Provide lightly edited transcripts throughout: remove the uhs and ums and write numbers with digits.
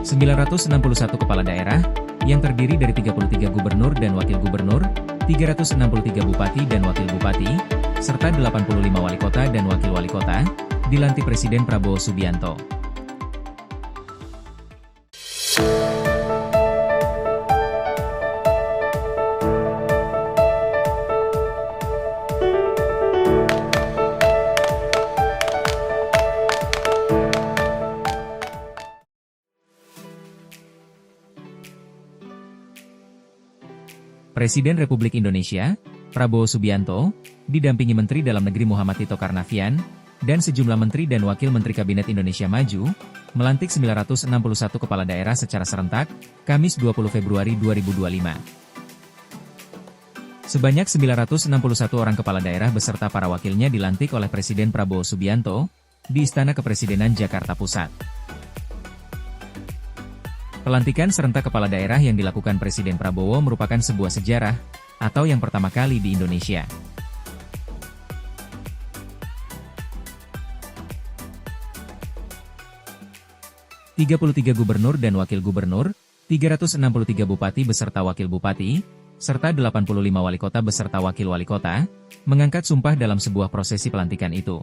961 kepala daerah, yang terdiri dari 33 gubernur dan wakil gubernur, 363 bupati dan wakil bupati, serta 85 wali kota dan wakil wali kota, dilantik Presiden Prabowo Subianto. Presiden Republik Indonesia, Prabowo Subianto, didampingi Menteri Dalam Negeri Muhammad Tito Karnavian, dan sejumlah Menteri dan Wakil Menteri Kabinet Indonesia Maju, melantik 961 kepala daerah secara serentak, Kamis 20 Februari 2025. Sebanyak 961 orang kepala daerah beserta para wakilnya dilantik oleh Presiden Prabowo Subianto, di Istana Kepresidenan Jakarta Pusat. Pelantikan serentak kepala daerah yang dilakukan Presiden Prabowo merupakan sebuah sejarah, atau yang pertama kali di Indonesia. ...33 gubernur dan wakil gubernur, 363 bupati beserta wakil bupati, serta 85 wali kota beserta wakil wali kota, mengangkat sumpah dalam sebuah prosesi pelantikan itu.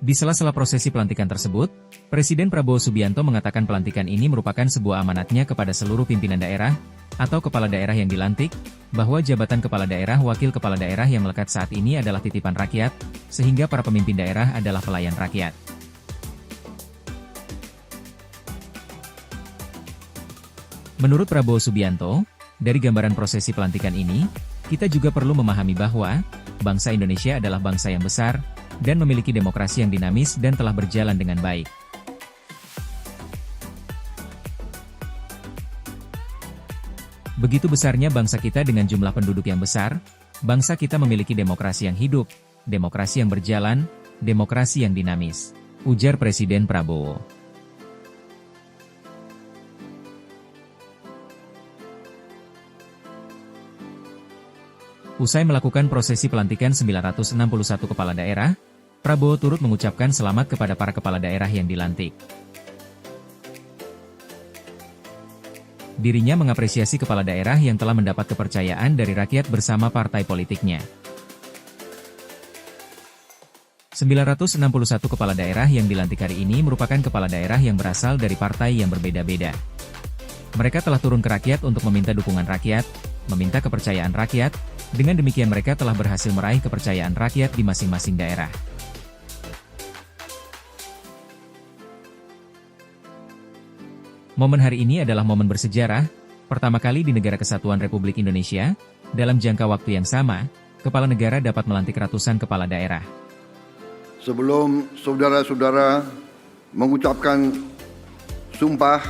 Di sela-sela prosesi pelantikan tersebut, Presiden Prabowo Subianto mengatakan pelantikan ini merupakan sebuah amanatnya kepada seluruh pimpinan daerah, atau kepala daerah yang dilantik, bahwa jabatan kepala daerah wakil kepala daerah yang melekat saat ini adalah titipan rakyat, sehingga para pemimpin daerah adalah pelayan rakyat. Menurut Prabowo Subianto, dari gambaran prosesi pelantikan ini, kita juga perlu memahami bahwa, bangsa Indonesia adalah bangsa yang besar, dan memiliki demokrasi yang dinamis dan telah berjalan dengan baik. Begitu besarnya bangsa kita dengan jumlah penduduk yang besar, bangsa kita memiliki demokrasi yang hidup, demokrasi yang berjalan, demokrasi yang dinamis, ujar Presiden Prabowo. Usai melakukan prosesi pelantikan 961 kepala daerah, Prabowo turut mengucapkan selamat kepada para kepala daerah yang dilantik. Dirinya mengapresiasi kepala daerah yang telah mendapat kepercayaan dari rakyat bersama partai politiknya. 961 kepala daerah yang dilantik hari ini merupakan kepala daerah yang berasal dari partai yang berbeda-beda. Mereka telah turun ke rakyat untuk meminta dukungan rakyat, meminta kepercayaan rakyat, dengan demikian mereka telah berhasil meraih kepercayaan rakyat di masing-masing daerah. Momen hari ini adalah momen bersejarah, pertama kali di Negara Kesatuan Republik Indonesia, dalam jangka waktu yang sama, kepala negara dapat melantik ratusan kepala daerah. Sebelum saudara-saudara mengucapkan sumpah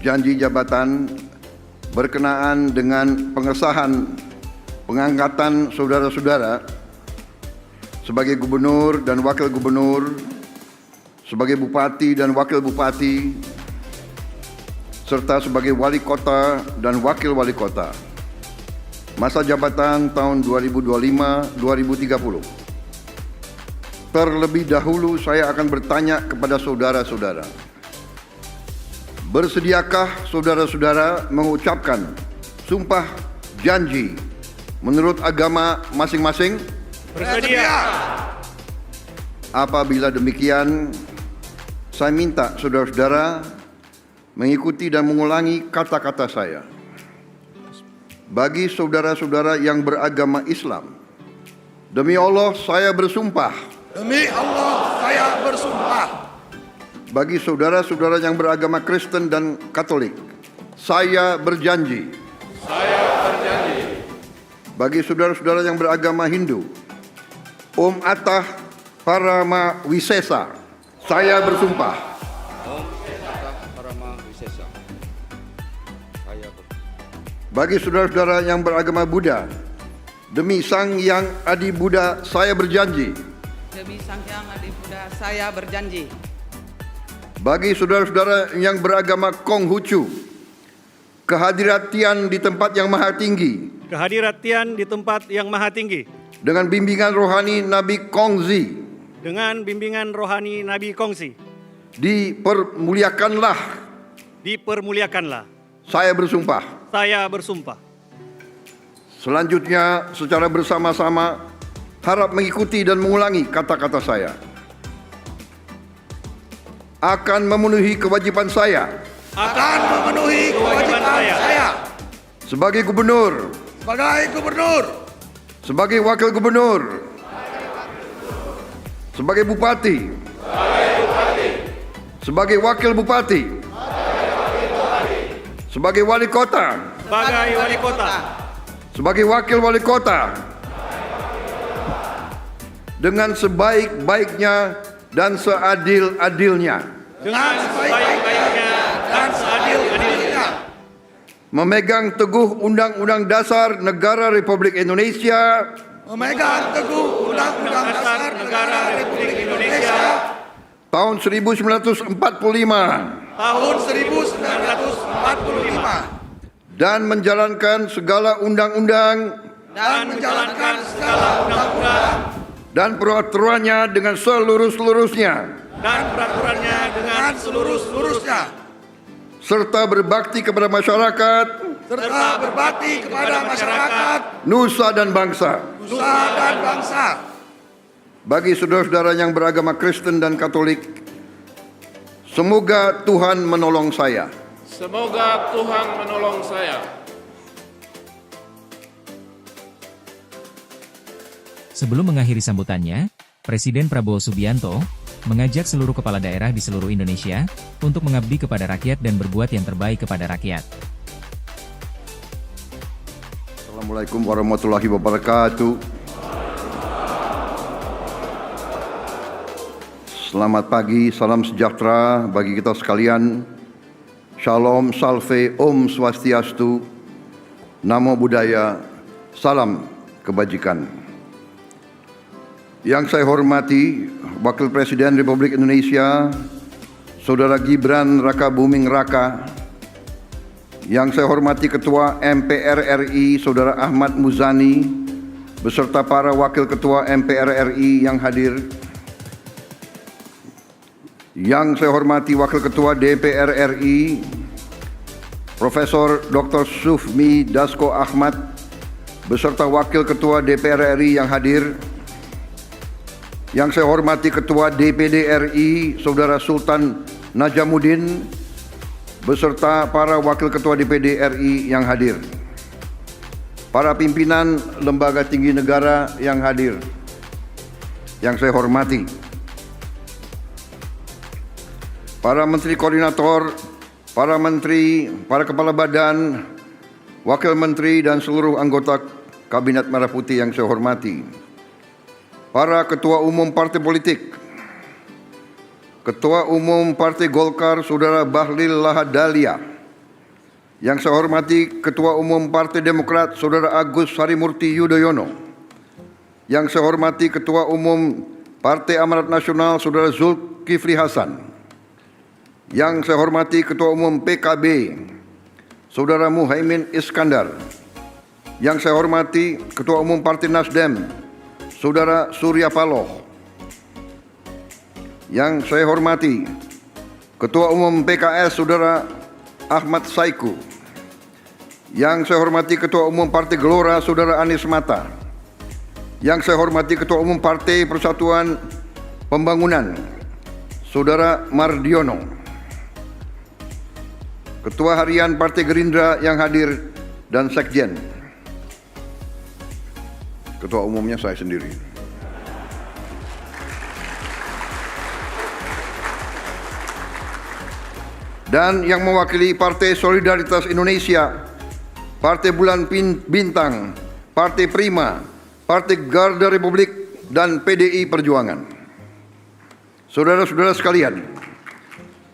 janji jabatan berkenaan dengan pengesahan pengangkatan saudara-saudara sebagai gubernur dan wakil gubernur, sebagai bupati dan wakil bupati, serta sebagai wali kota dan wakil wali kota. Masa jabatan tahun 2025-2030. Terlebih dahulu saya akan bertanya kepada saudara-saudara. Bersediakah saudara-saudara mengucapkan sumpah janji menurut agama masing-masing? Bersedia. Apabila demikian, saya minta saudara-saudara mengikuti dan mengulangi kata-kata saya. Bagi saudara-saudara yang beragama Islam, demi Allah saya bersumpah. Demi Allah saya bersumpah. Bagi saudara-saudara yang beragama Kristen dan Katolik, saya berjanji. Saya berjanji. Bagi saudara-saudara yang beragama Hindu, Om Atah Parama Wisesa, saya bersumpah. Bagi saudara-saudara yang beragama Buddha, demi Sang Hyang Adi Buddha, saya berjanji. Demi Sang Hyang Adi Buddha, saya berjanji. Bagi saudara-saudara yang beragama Konghucu, kehadiran Tian di tempat yang maha tinggi, kehadiran Tian di tempat yang maha tinggi, dengan bimbingan rohani Nabi Kongzi, dengan bimbingan rohani Nabi Kongsi, dipermuliakanlah. dipermuliakanlah. Saya bersumpah. Saya bersumpah Selanjutnya, secara bersama-sama harap mengikuti dan mengulangi kata-kata saya. Akan memenuhi kewajiban saya akan memenuhi kewajiban saya sebagai gubernur, sebagai gubernur, sebagai wakil gubernur, sebagai bupati, sebagai wakil bupati, sebagai wali kota, sebagai wali kota, sebagai wakil wali kota, dengan sebaik-baiknya dan seadil-adilnya, dengan sebaik-baiknya dan seadil-adilnya, memegang teguh Undang-Undang Dasar Negara Republik Indonesia memegang teguh Undang-Undang Dasar Negara Republik Indonesia tahun 1945 tahun 1945 dan menjalankan segala undang-undang dan menjalankan segala undang-undang dan peraturannya dengan seluruh-seluruhnya, dan peraturannya dengan seluruh-seluruhnya, serta berbakti kepada masyarakat, serta berbakti kepada masyarakat, nusa dan bangsa. nusa dan bangsa. Bagi saudara-saudara yang beragama Kristen dan Katolik, semoga Tuhan menolong saya. Semoga Tuhan menolong saya. Sebelum mengakhiri sambutannya, Presiden Prabowo Subianto mengajak seluruh kepala daerah di seluruh Indonesia untuk mengabdi kepada rakyat dan berbuat yang terbaik kepada rakyat. Assalamualaikum warahmatullahi wabarakatuh. Selamat pagi, salam sejahtera bagi kita sekalian. Shalom, salve, Om Swastiastu, Namo Buddhaya, salam kebajikan. Yang saya hormati Wakil Presiden Republik Indonesia, Saudara Gibran Raka Buming Raka. Yang saya hormati Ketua MPR RI, Saudara Ahmad Muzani, beserta para Wakil Ketua MPR RI yang hadir. Yang saya hormati Wakil Ketua DPR RI, Profesor Dr. Sufmi Dasko Ahmad, beserta Wakil Ketua DPR RI yang hadir. Yang saya hormati Ketua DPD RI, Saudara Sultan Najamuddin, beserta para Wakil Ketua DPD RI yang hadir. Para pimpinan lembaga tinggi negara yang hadir, yang saya hormati. Para Menteri Koordinator, para Menteri, para Kepala Badan, Wakil Menteri dan seluruh anggota Kabinet Merah Putih yang saya hormati. Para Ketua Umum Partai Politik, Ketua Umum Partai Golkar Saudara Bahlil Lahadalia, yang saya hormati Ketua Umum Partai Demokrat Saudara Agus Harimurti Yudhoyono, yang saya hormati Ketua Umum Partai Amanat Nasional Saudara Zulkifli Hasan, yang saya hormati Ketua Umum PKB Saudara Muhaimin Iskandar, yang saya hormati Ketua Umum Partai Nasdem Saudara Surya Paloh, yang saya hormati Ketua Umum PKS Saudara Ahmad Saiku, yang saya hormati Ketua Umum Partai Gelora Saudara Anies Mata, yang saya hormati Ketua Umum Partai Persatuan Pembangunan Saudara Mardiono, Ketua Harian Partai Gerindra yang hadir dan Sekjen. Ketua umumnya saya sendiri. Dan yang mewakili Partai Solidaritas Indonesia, Partai Bulan Bintang, Partai Prima, Partai Garda Republik, dan PDI Perjuangan. Saudara-saudara sekalian,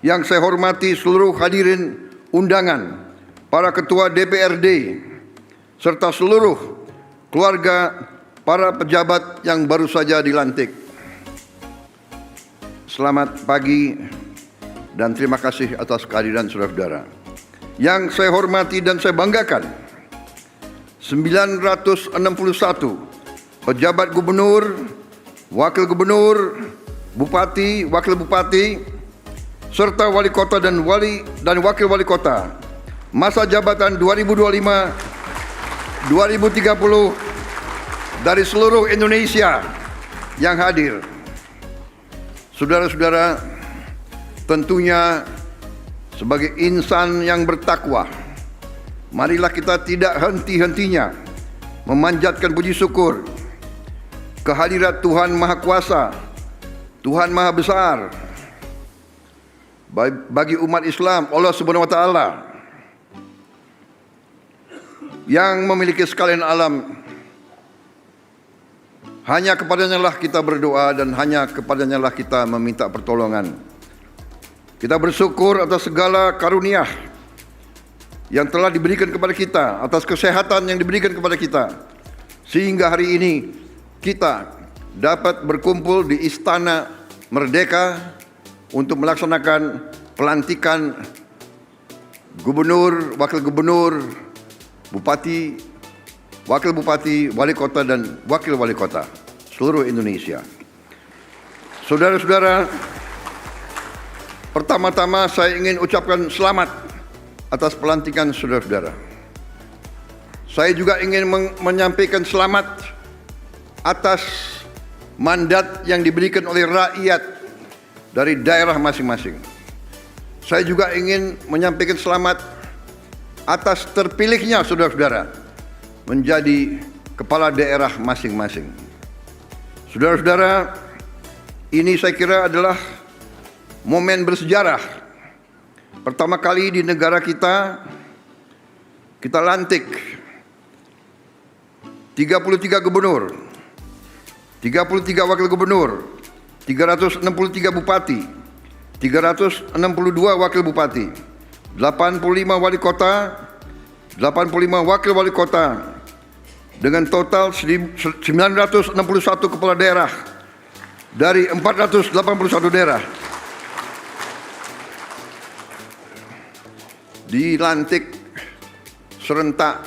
yang saya hormati seluruh hadirin undangan, para ketua DPRD, serta seluruh keluarga para pejabat yang baru saja dilantik. Selamat pagi dan terima kasih atas kehadiran saudara-saudara. Yang saya hormati dan saya banggakan, 961 pejabat gubernur wakil gubernur, bupati, wakil bupati, serta wali kota dan wakil wali kota masa jabatan 2025-2030 dari seluruh Indonesia yang hadir. Saudara-saudara, tentunya sebagai insan yang bertakwa, marilah kita tidak henti-hentinya memanjatkan puji syukur kehadirat Tuhan Maha Kuasa, Tuhan Maha Besar bagi umat Islam, Allah Subhanahu wa taala yang memiliki sekalian alam. Hanya kepadanya lah kita berdoa dan hanya kepadanya lah kita meminta pertolongan. Kita bersyukur atas segala karunia yang telah diberikan kepada kita, atas kesehatan yang diberikan kepada kita, sehingga hari ini kita dapat berkumpul di Istana Merdeka untuk melaksanakan pelantikan gubernur, wakil gubernur, bupati, wakil bupati, wali kota dan wakil wali kota seluruh Indonesia. Saudara-saudara, pertama-tama saya ingin ucapkan selamat atas pelantikan saudara-saudara. Saya juga ingin menyampaikan selamat atas mandat yang diberikan oleh rakyat dari daerah masing-masing. Saya juga ingin menyampaikan selamat atas terpilihnya saudara-saudara menjadi kepala daerah masing-masing. Saudara-saudara, ini saya kira adalah momen bersejarah. Pertama kali di negara kita lantik 33 gubernur, 33 wakil gubernur, 363 bupati, 362 wakil bupati, 85 wali kota, 85 wakil wali kota, dengan total 961 kepala daerah dari 481 daerah dilantik serentak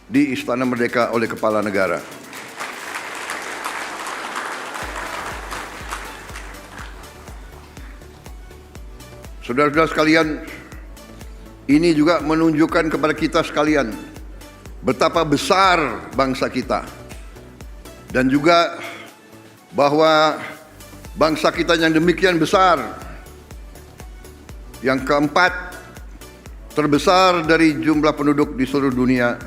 di Istana Merdeka oleh Kepala Negara. Saudara-saudara sekalian, ini juga menunjukkan kepada kita sekalian betapa besar bangsa kita, dan juga bahwa bangsa kita yang demikian besar, yang keempat terbesar dari jumlah penduduk di seluruh dunia,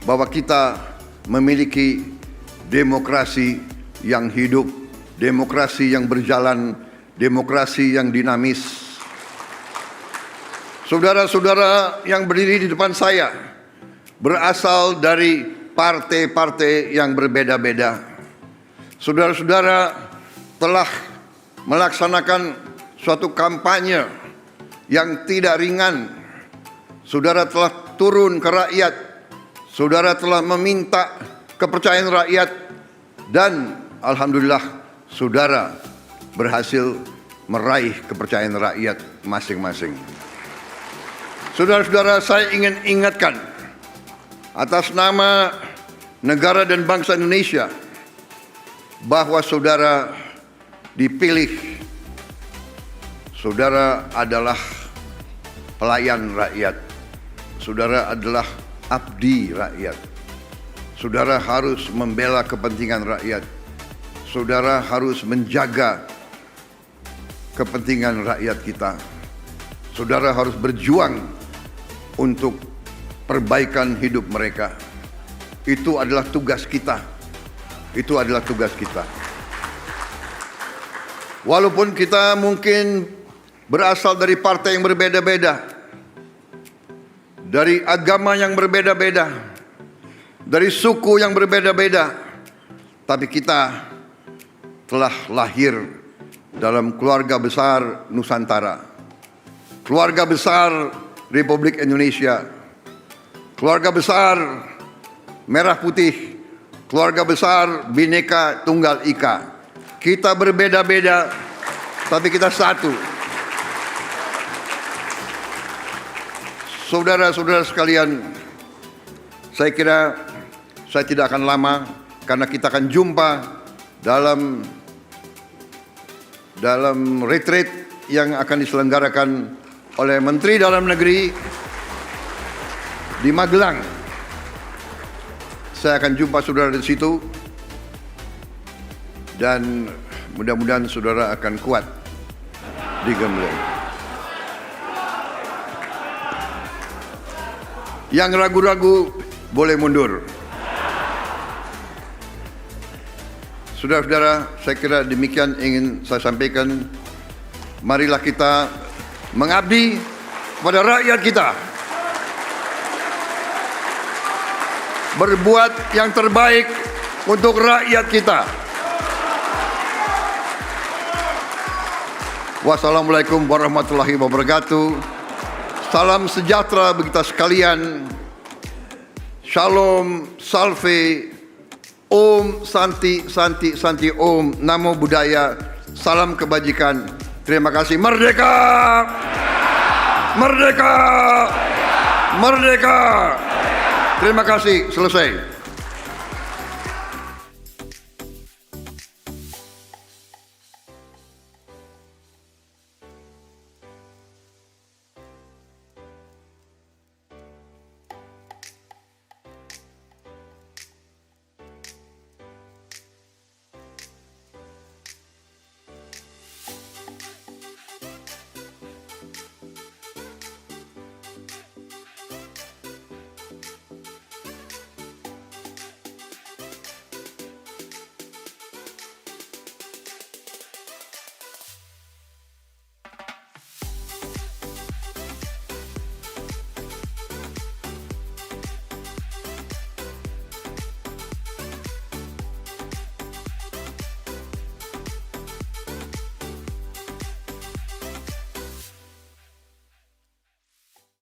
bahwa kita memiliki demokrasi yang hidup, demokrasi yang berjalan, demokrasi yang dinamis. Saudara-saudara yang berdiri di depan saya berasal dari partai-partai yang berbeda-beda. Saudara-saudara telah melaksanakan suatu kampanye yang tidak ringan. Saudara telah turun ke rakyat. Saudara telah meminta kepercayaan rakyat. Dan alhamdulillah saudara berhasil meraih kepercayaan rakyat masing-masing. Saudara-saudara, saya ingin ingatkan atas nama negara dan bangsa Indonesia bahwa saudara dipilih. Saudara adalah pelayan rakyat. Saudara adalah abdi rakyat. Saudara harus membela kepentingan rakyat. Saudara harus menjaga kepentingan rakyat kita. Saudara harus berjuang untuk perbaikan hidup mereka. Itu adalah tugas kita. Itu adalah tugas kita. Walaupun kita mungkin berasal dari partai yang berbeda-beda, dari agama yang berbeda-beda, dari suku yang berbeda-beda, tapi kita telah lahir dalam keluarga besar Nusantara, keluarga besar Republik Indonesia, keluarga besar Merah Putih, keluarga besar Bhinneka Tunggal Ika. Kita berbeda-beda, tapi kita satu. Saudara-saudara sekalian, saya kira saya tidak akan lama karena kita akan jumpa dalam dalam retreat yang akan diselenggarakan oleh Menteri Dalam Negeri di Magelang. Saya akan jumpa saudara di situ dan mudah-mudahan saudara akan kuat di Gembleng. Yang ragu-ragu boleh mundur. Saudara-saudara, saya kira demikian ingin saya sampaikan. Marilah kita mengabdi pada rakyat kita. Berbuat yang terbaik untuk rakyat kita. Wassalamualaikum warahmatullahi wabarakatuh. Salam sejahtera bagi kita sekalian. Shalom, salve, Om, Santi, Santi, Santi, Om, Namo Buddhaya, salam kebajikan. Terima kasih. Merdeka! Merdeka! Merdeka! Terima kasih. Selesai.